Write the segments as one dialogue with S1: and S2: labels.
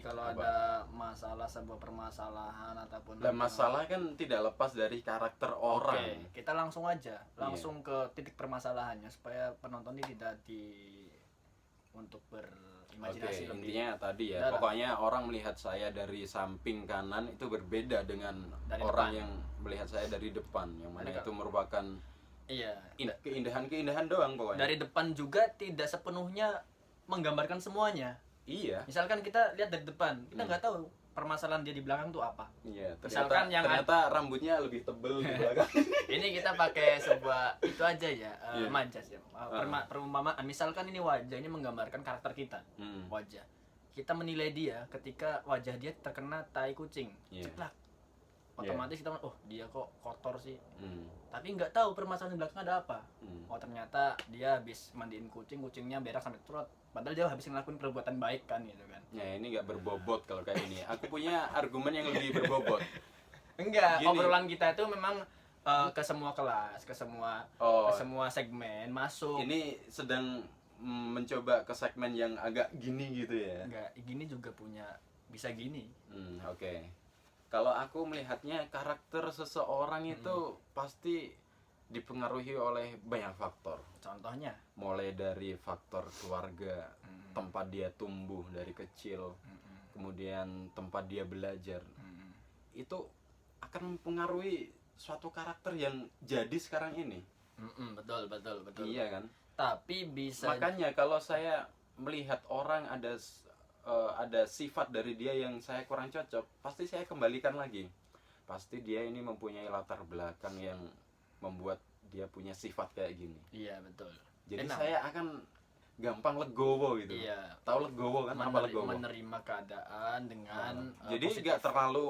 S1: kalau
S2: Apa?
S1: ada masalah, sebuah permasalahan ataupun
S2: Lah masalah kan tidak lepas dari karakter orang.
S1: Oke, kita langsung aja, langsung ke titik permasalahannya supaya penonton ini tidak untuk berimajinasi lebih.
S2: Intinya tadi ya,
S1: dalam.
S2: pokoknya orang melihat saya dari samping kanan itu berbeda dengan
S1: Dari
S2: orang
S1: depan.
S2: yang melihat saya dari depan, yang mana
S1: Dari
S2: itu merupakan
S1: Iya.
S2: keindahan-keindahan doang pokoknya.
S1: Dari depan juga tidak sepenuhnya menggambarkan semuanya.
S2: Iya.
S1: Misalkan kita lihat dari depan, kita nggak tahu permasalahan dia di belakang tuh apa.
S2: Iya,
S1: Misalkan
S2: ternyata rambutnya lebih tebel di belakang.
S1: Ini kita pakai sebuah itu aja ya,
S2: Iya.
S1: majas ya. Perumpamaan, misalkan ini wajah ini menggambarkan karakter kita. Wajah. Kita menilai dia ketika wajah dia terkena tai kucing.
S2: Iya.
S1: Ceplak. Otomatis kita oh dia kok kotor sih.
S2: Hmm.
S1: Tapi nggak tahu permasalahan di belakang ada apa.
S2: Hmm.
S1: Oh ternyata dia habis mandiin kucing, kucingnya berak sampai turut. Padahal dia habis ngelakuin perbuatan baik kan gitu kan.
S2: Ya ini nggak berbobot kalau kayak ini. Aku punya argumen yang lebih berbobot.
S1: Enggak,
S2: Gini.
S1: obrolan kita itu memang ke semua kelas, ke semua segmen masuk.
S2: Ini sedang mencoba ke segmen yang agak gini gitu ya.
S1: Enggak, gini juga punya bisa gini.
S2: Oke. Kalau aku melihatnya karakter seseorang itu pasti dipengaruhi oleh banyak faktor.
S1: Contohnya,
S2: Mulai dari faktor keluarga, tempat dia tumbuh dari kecil, kemudian tempat dia belajar. Itu akan mempengaruhi suatu karakter yang jadi sekarang ini.
S1: betul.
S2: Iya kan?
S1: Tapi bisa
S2: Makanya kalau saya melihat orang ada sifat dari dia yang saya kurang cocok, pasti saya kembalikan lagi. Pasti dia ini mempunyai latar belakang yang membuat dia punya sifat kayak gini.
S1: Iya, betul.
S2: Jadi
S1: Enak.
S2: saya akan gampang legowo gitu.
S1: Iya.
S2: Tahu legowo kan? Apa legowo?
S1: Menerima keadaan dengan
S2: Jadi
S1: positif.
S2: nggak terlalu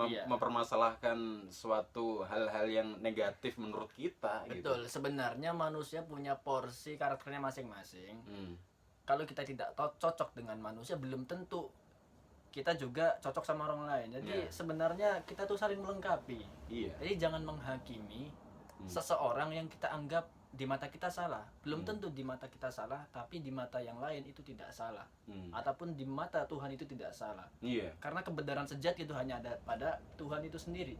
S1: Iya.
S2: mempermasalahkan suatu hal-hal yang negatif menurut kita.
S1: Betul,
S2: Gitu.
S1: sebenarnya manusia punya porsi karakternya masing-masing.
S2: Hmm.
S1: Kalau kita tidak cocok dengan manusia, belum tentu kita juga cocok sama orang lain. Jadi
S2: Iya.
S1: sebenarnya kita tuh saling melengkapi.
S2: Iya.
S1: Jadi jangan menghakimi seseorang yang kita anggap di mata kita salah. Belum tentu di mata kita salah, tapi di mata yang lain itu tidak salah. Ataupun di mata Tuhan itu tidak salah.
S2: Iya.
S1: Karena kebenaran sejati itu hanya ada pada Tuhan itu sendiri.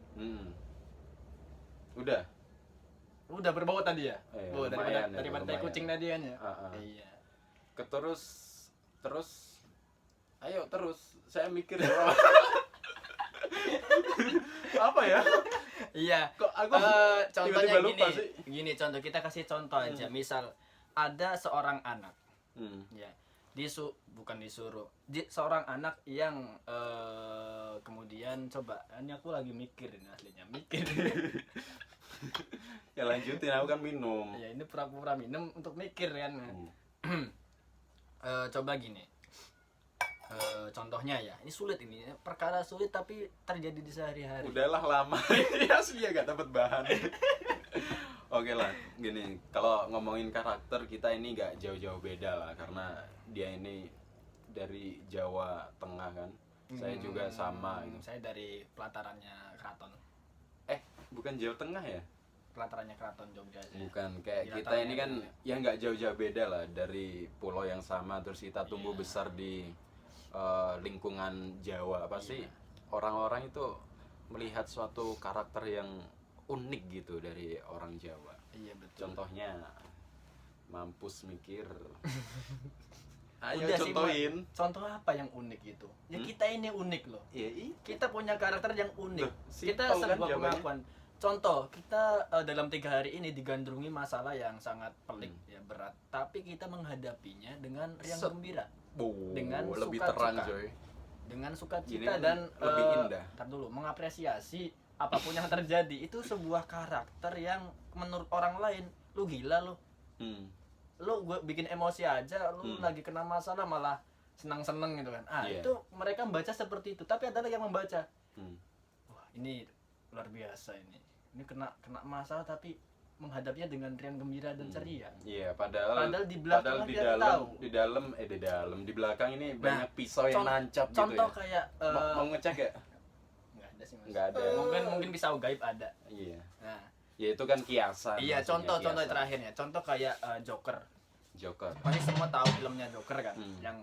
S2: Udah.
S1: Udah berbau tadi ya?
S2: Lumayan ya,
S1: daripada tai
S2: lumayan.
S1: kucing tadi kan ya?
S2: Ah.
S1: Iya.
S2: Terus ayo terus saya mikir ya. Apa ya?
S1: Iya.
S2: Kok aku
S1: Contohnya
S2: tiba-tiba lupa
S1: gini.
S2: sih?
S1: Gini contoh, kita kasih contoh aja. Misal ada seorang anak, ya, bukan disuruh. Seorang anak yang kemudian coba, ini aku lagi mikir ini aslinya, mikir.
S2: Ya lanjutin, aku kan minum.
S1: Ya ini pura-pura minum untuk mikir kan. Coba gini. Contohnya ya, ini sulit, ini perkara sulit tapi terjadi di sehari-hari.
S2: Udahlah lama. Asli ya gak dapat bahan. Oke lah, gini, kalau ngomongin karakter kita ini gak jauh-jauh beda lah, karena dia ini dari Jawa Tengah kan. Saya juga sama gitu.
S1: Saya dari pelatarannya keraton.
S2: Bukan Jawa Tengah ya?
S1: Pelatarannya keraton Jogja sih.
S2: Bukan, kayak
S1: Di
S2: kita ini
S1: latarnya
S2: kan
S1: dulu
S2: ya nggak jauh-jauh beda lah dari pulau yang sama, terus kita tumbuh
S1: Iya.
S2: besar di lingkungan Jawa. Pasti
S1: Iya.
S2: orang-orang itu melihat suatu karakter yang unik gitu dari orang Jawa.
S1: Iya betul.
S2: Contohnya mampus mikir. Ayo
S1: Udah sih,
S2: contohin.
S1: Contoh apa yang unik itu? Ya kita ini unik loh.
S2: Iya,
S1: Kita punya karakter yang unik.
S2: Loh,
S1: Kita
S2: simpel kan
S1: sebuah
S2: jawabannya?
S1: pengakuan. Contoh, kita dalam 3 hari ini digandrungi masalah yang sangat pelik, ya berat. Tapi kita menghadapinya dengan riang gembira, dengan
S2: lebih
S1: sukacita.
S2: terang coy.
S1: dengan
S2: Gini
S1: sukacita
S2: kan
S1: dan
S2: lebih indah.
S1: ntar dulu, mengapresiasi apapun yang terjadi. Itu sebuah karakter yang menurut orang lain, lu gila lu. Lu gue bikin emosi aja, lu lagi kena masalah malah senang-senang gitu kan.
S2: Iya.
S1: Itu mereka membaca seperti itu, tapi ada lagi yang membaca, wah ini luar biasa ini kena masalah tapi menghadapinya dengan riang gembira dan ceria.
S2: Iya, padahal
S1: di belakang
S2: di
S1: dia
S2: dalam
S1: tahu.
S2: di belakang ini banyak pisau yang nancap gitu
S1: Contoh
S2: ya.
S1: kayak
S2: Mau ngecek ya?
S1: nggak ada sih mas.
S2: Nggak ada.
S1: Mungkin pisau gaib ada.
S2: Iya.
S1: Nah,
S2: Ya itu kan kiasan.
S1: iya,
S2: maksudnya,
S1: contoh
S2: kiasan.
S1: terakhirnya. Contoh kayak Joker.
S2: Joker.
S1: Pasti semua tahu filmnya Joker kan, yang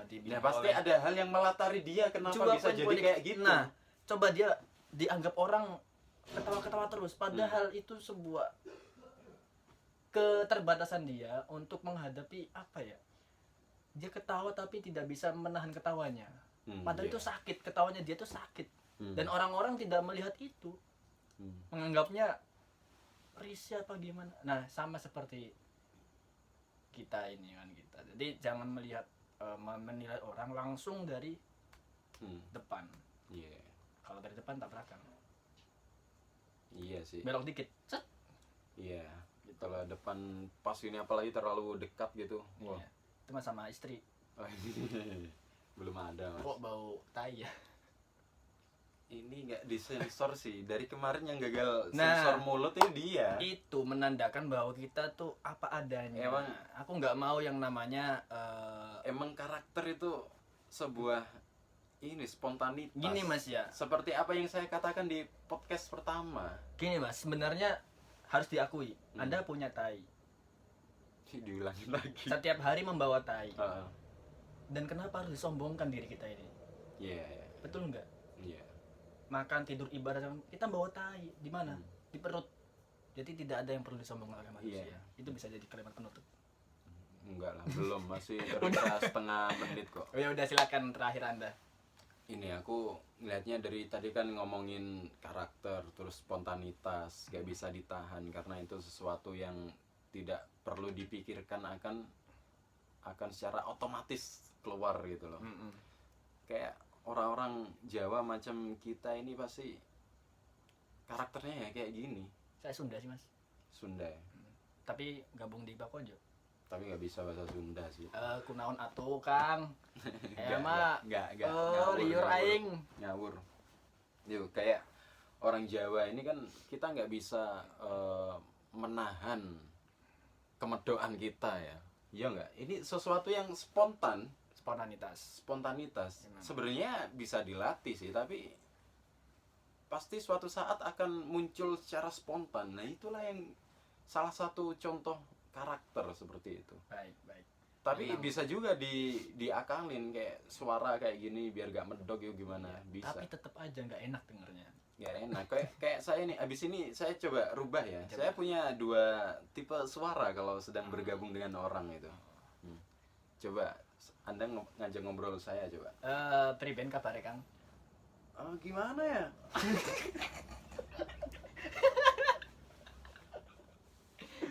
S2: Ya pasti ada hal yang melatari dia kenapa bisa jadi kayak gitu.
S1: Nah, coba dia dianggap orang ketawa-ketawa terus, padahal itu sebuah keterbatasan dia untuk menghadapi apa ya? Dia ketawa tapi tidak bisa menahan ketawanya. Padahal itu sakit, ketawanya dia tuh sakit. Dan orang-orang tidak melihat itu. Menganggapnya risih apa gimana. Nah, sama seperti kita ini kan kita. Jadi jangan melihat menilai orang langsung dari depan.
S2: Iya.
S1: Kalau dari depan tabrakan.
S2: Iya sih.
S1: Belok dikit. Set.
S2: Iya. Kalau depan pas ini apalagi terlalu dekat gitu.
S1: Iya. Itu mah sama istri.
S2: Belum ada, Mas.
S1: Kok bau tai ya?
S2: Ini nggak disensor sih. Dari kemarin yang gagal sensor mulut itu dia.
S1: Itu menandakan bahwa kita tuh apa adanya.
S2: Emang
S1: aku nggak mau yang namanya
S2: emang karakter itu sebuah ini spontanitas.
S1: Gini Mas ya.
S2: Seperti apa yang saya katakan di podcast pertama.
S1: Gini Mas, sebenarnya harus diakui, Anda punya tai.
S2: Diulangin lagi.
S1: Setiap hari membawa tai. Dan kenapa harus disombongkan diri kita ini?
S2: Iya.
S1: Betul nggak?
S2: Iya.
S1: Makan, tidur, ibadah, kita bawa tai di mana? Di perut. Jadi tidak ada yang perlu disombongkan oleh manusia. Itu bisa jadi kalimat penutup.
S2: Enggak lah, belum, masih tersisa setengah menit kok.
S1: Oh ya udah, silakan terakhir Anda.
S2: Ini aku ngelihatnya dari tadi kan ngomongin karakter, terus spontanitas, gak bisa ditahan karena itu sesuatu yang tidak perlu dipikirkan akan secara otomatis keluar gitu loh. Kayak orang-orang Jawa macam kita ini pasti karakternya ya kayak gini.
S1: Saya Sunda sih Mas.
S2: Sunda ya?
S1: Tapi gabung di Bakojo.
S2: Tapi nggak bisa bahasa Sunda sih.
S1: Kunaon atuh Kang?
S2: Nggak.
S1: Liur aing.
S2: Ngawur. Yuk, kayak orang Jawa ini kan kita nggak bisa menahan kemedokan kita ya. Iya nggak? Ini sesuatu yang spontan. Spontanitas. Sebenarnya bisa dilatih sih, tapi pasti suatu saat akan muncul secara spontan. Nah, itulah yang salah satu contoh karakter seperti itu.
S1: Baik.
S2: Tapi bisa juga diakalin kayak suara kayak gini biar gak medok ya gimana, bisa.
S1: Tapi tetap aja nggak enak dengernya.
S2: Gak enak. Kayak saya nih, abis ini saya coba rubah ya. Saya punya 2 tipe suara kalau sedang bergabung dengan orang itu. Coba Anda ngajak ngobrol saya coba.
S1: Priben kabare Kang?
S2: Gimana ya?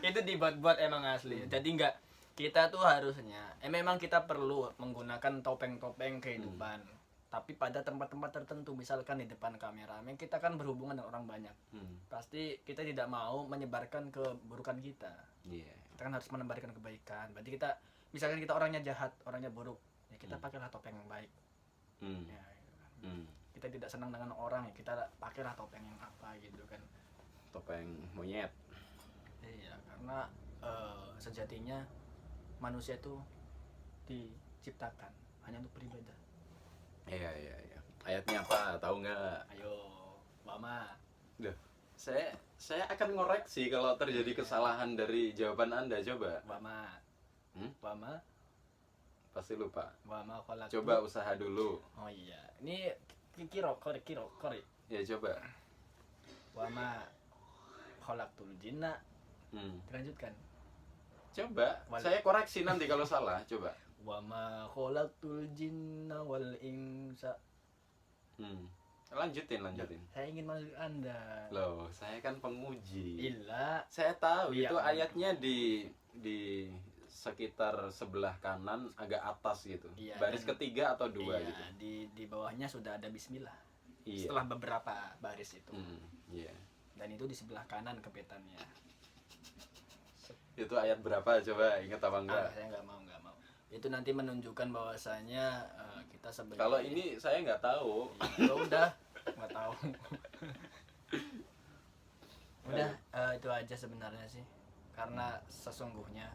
S1: Itu dibuat-buat emang asli. Jadi nggak, kita tuh harusnya memang kita perlu menggunakan topeng-topeng kehidupan. Tapi pada tempat-tempat tertentu, misalkan di depan kamera, kita kan berhubungan dengan orang banyak. Pasti kita tidak mau menyebarkan keburukan kita. Kita kan harus menebarkan kebaikan. Berarti kita, misalkan kita orangnya jahat, orangnya buruk, ya kita pakailah topeng yang baik. Ya, kita tidak senang dengan orang, ya kita pakailah topeng yang apa gitu kan.
S2: Topeng monyet.
S1: Iya, karena sejatinya manusia itu diciptakan hanya untuk beribadah.
S2: Iya. Ayatnya apa? Tahu nggak?
S1: Ayo, Mama.
S2: Duh, saya akan ngoreksi kalau terjadi kesalahan dari jawaban Anda. Coba.
S1: Mama. Mama.
S2: Pasti lupa.
S1: Mama kolak.
S2: Coba usaha dulu.
S1: Oh iya. Ini kiro.
S2: Ya coba.
S1: Mama khalaqtul jinna. Lanjutkan.
S2: Coba. Saya koreksi nanti kalau salah. Coba.
S1: Wa ma khalaqtul jinna wal insa.
S2: Lanjutin.
S1: Saya ingin masuk Anda.
S2: Loh, saya kan penguji.
S1: Illa.
S2: Saya tahu
S1: Iya,
S2: itu ayatnya di sekitar sebelah kanan agak atas gitu.
S1: Iya,
S2: baris ketiga atau 2
S1: iya,
S2: gitu.
S1: Di bawahnya sudah ada bismillah.
S2: Iya.
S1: Setelah beberapa baris itu.
S2: Iya.
S1: Dan itu di sebelah kanan kepetannya.
S2: Itu ayat berapa coba ingat apa enggak?
S1: Saya nggak mau. Itu nanti menunjukkan bahwasanya kita sebagai.
S2: Kalau ini saya nggak tahu.
S1: Ya udah, nggak tahu. Udah, itu aja sebenarnya sih. Karena sesungguhnya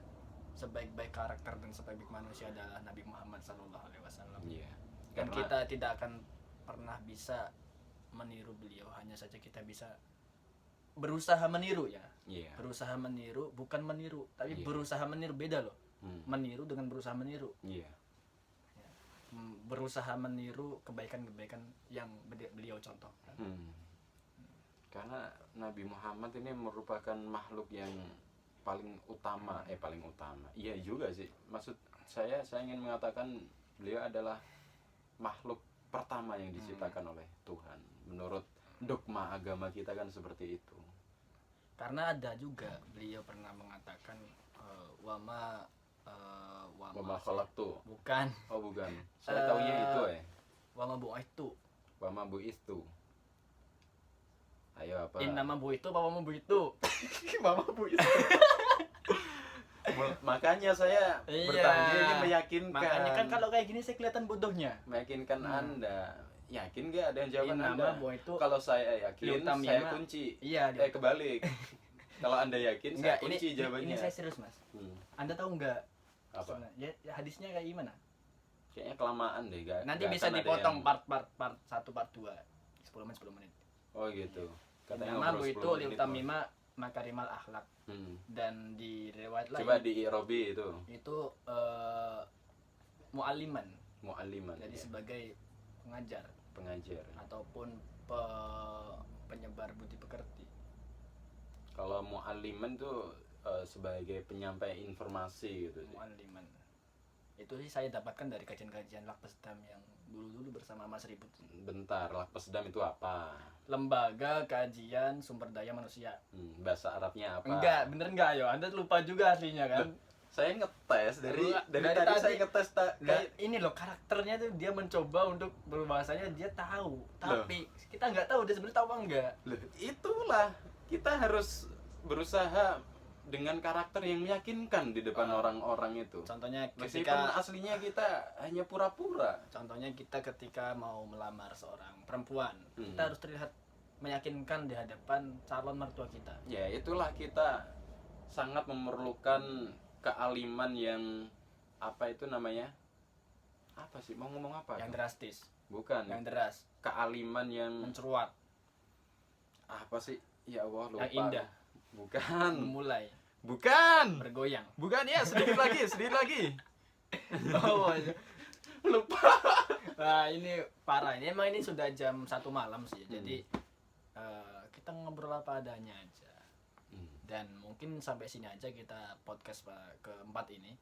S1: sebaik-baik karakter dan sebaik-baik manusia adalah Nabi Muhammad SAW.
S2: Iya.
S1: Dan kita tidak akan pernah bisa meniru beliau, hanya saja kita bisa berusaha meniru ya.
S2: Iya.
S1: Berusaha meniru, bukan meniru, tapi berusaha meniru, beda loh. Meniru dengan berusaha meniru.
S2: Iya.
S1: Berusaha meniru kebaikan-kebaikan yang beliau contohkan.
S2: Karena Nabi Muhammad ini merupakan makhluk yang paling utama. Iya juga sih. Maksud saya ingin mengatakan beliau adalah makhluk pertama yang diciptakan oleh Tuhan. Menurut dogma agama kita kan seperti itu.
S1: Karena ada juga beliau pernah mengatakan wama
S2: khalaqtu.
S1: Bukan.
S2: Oh bukan. Saya taunya itu
S1: Wama bu'aitu.
S2: Wama bu'istu. Ayo apa?
S1: Innama bu'itu apa wama bu'itu?
S2: Mama bu'istu. Makanya saya bertanya ini meyakinkan.
S1: Makanya kan kalau kayak gini saya kelihatan bodohnya.
S2: Meyakinkan Anda. Yakin gak ada yang jawaban Anda? Kalau saya yakin, saya kunci.
S1: Iya.
S2: Kebalik. Kalau Anda yakin, saya kunci jawabannya.
S1: Ini saya serius, Mas. Anda tahu nggak?
S2: Apa?
S1: Ya, hadisnya kayak gimana?
S2: Kayaknya kelamaan deh, guys.
S1: Nanti bisa dipotong part 1, part 2. 10 menit.
S2: Oh gitu.
S1: Katanya nama itu liutamima makarimal akhlak. Dan di riwayat lain
S2: coba di Irobi itu
S1: mu'alliman. Jadi
S2: ya.
S1: sebagai pengajar ataupun penyebar budi pekerti.
S2: Kalau mu'alliman tuh sebagai penyampai informasi gitu sih.
S1: Mu'alliman. Itu sih saya dapatkan dari kajian-kajian Lakpesdam yang dulu bersama Mas Ribut.
S2: Bentar, Lakpesdam itu apa?
S1: Lembaga Kajian Sumber Daya Manusia.
S2: Bahasa Arabnya apa?
S1: Bener enggak yo? Anda lupa juga aslinya kan?
S2: Saya ngetes dari tadi saya ngetes
S1: ini loh karakternya tuh dia mencoba untuk berbahasanya dia tahu, tapi kita nggak tahu dia sebenarnya tahu apa enggak.
S2: Itulah kita harus berusaha dengan karakter yang meyakinkan di depan orang-orang itu.
S1: Contohnya
S2: meskipun aslinya kita hanya pura-pura.
S1: Contohnya kita ketika mau melamar seorang perempuan, kita harus terlihat meyakinkan di hadapan calon mertua kita.
S2: Ya, itulah kita sangat memerlukan kealiman yang apa itu namanya? Apa sih? Mau ngomong apa?
S1: Yang drastis.
S2: Bukan.
S1: Yang deras.
S2: Kealiman yang
S1: menceruat.
S2: Apa sih? Ya Allah, lupa.
S1: Yang indah.
S2: Bukan.
S1: Memulai.
S2: Bukan.
S1: Bergoyang.
S2: Bukan ya, sedikit lagi.
S1: Oh,
S2: lupa.
S1: Nah, ini parah. Ini emang ini sudah jam 1 malam sih. Jadi kita ngobrol apa adanya aja. Dan mungkin sampai sini aja kita podcast keempat ini.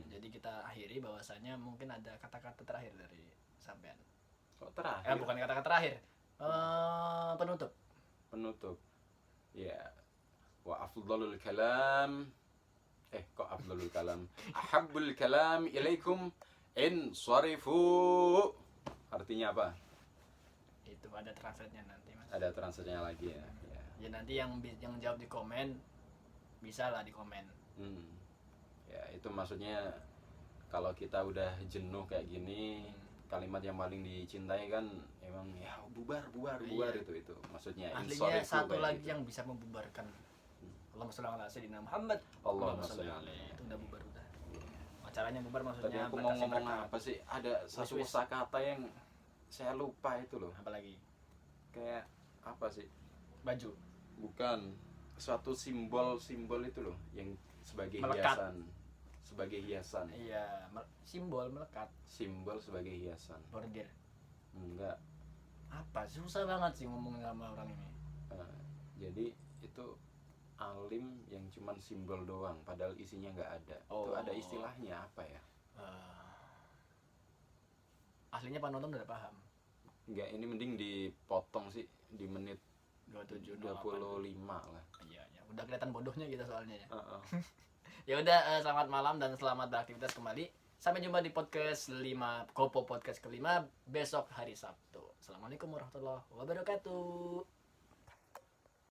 S1: Jadi kita akhiri bahwasanya mungkin ada kata-kata terakhir dari sampean.
S2: Kok terakhir?
S1: Bukan kata-kata terakhir. Penutup.
S2: Ya. Wa afdalul kalam afdalul kalam ahabbul kalam ilaikum in sarifu. Artinya apa?
S1: Itu ada translate-nya nanti, Mas.
S2: Ada translate-nya lagi ya.
S1: Ya nanti yang jawab di komen bisa lah di komen.
S2: Ya itu maksudnya kalau kita udah jenuh kayak gini, kalimat yang paling dicintai kan emang ya bubar itu maksudnya.
S1: Aslinya satu lagi gitu yang bisa membubarkan. Allahumma sholli ala sayyidina Muhammad.
S2: Allahumma sholli alaihi.
S1: Itu udah bubar udah. Acaranya bubar maksudnya.
S2: Tadi aku mau ngomong apa sih? Ada satu kosakata yang saya lupa itu loh.
S1: Apalagi?
S2: Kayak apa sih?
S1: Baju.
S2: Bukan. Suatu simbol itu loh yang sebagai
S1: melekat.
S2: Hiasan.
S1: Iya, simbol melekat.
S2: Simbol sebagai hiasan.
S1: Bordir.
S2: Enggak.
S1: Apa? Susah banget sih ngomong sama orang ini.
S2: Jadi itu alim yang cuman simbol doang, padahal isinya nggak ada. Itu ada istilahnya apa ya?
S1: Aslinya penonton udah paham.
S2: Enggak, ini mending dipotong sih di menit
S1: 27
S2: 25 lah.
S1: Iya, udah kelihatan bodohnya kita soalnya ya. Ya udah, selamat malam dan selamat beraktivitas kembali. Sampai jumpa di podcast 5 Kopo podcast kelima besok hari Sabtu. Assalamualaikum warahmatullahi wabarakatuh.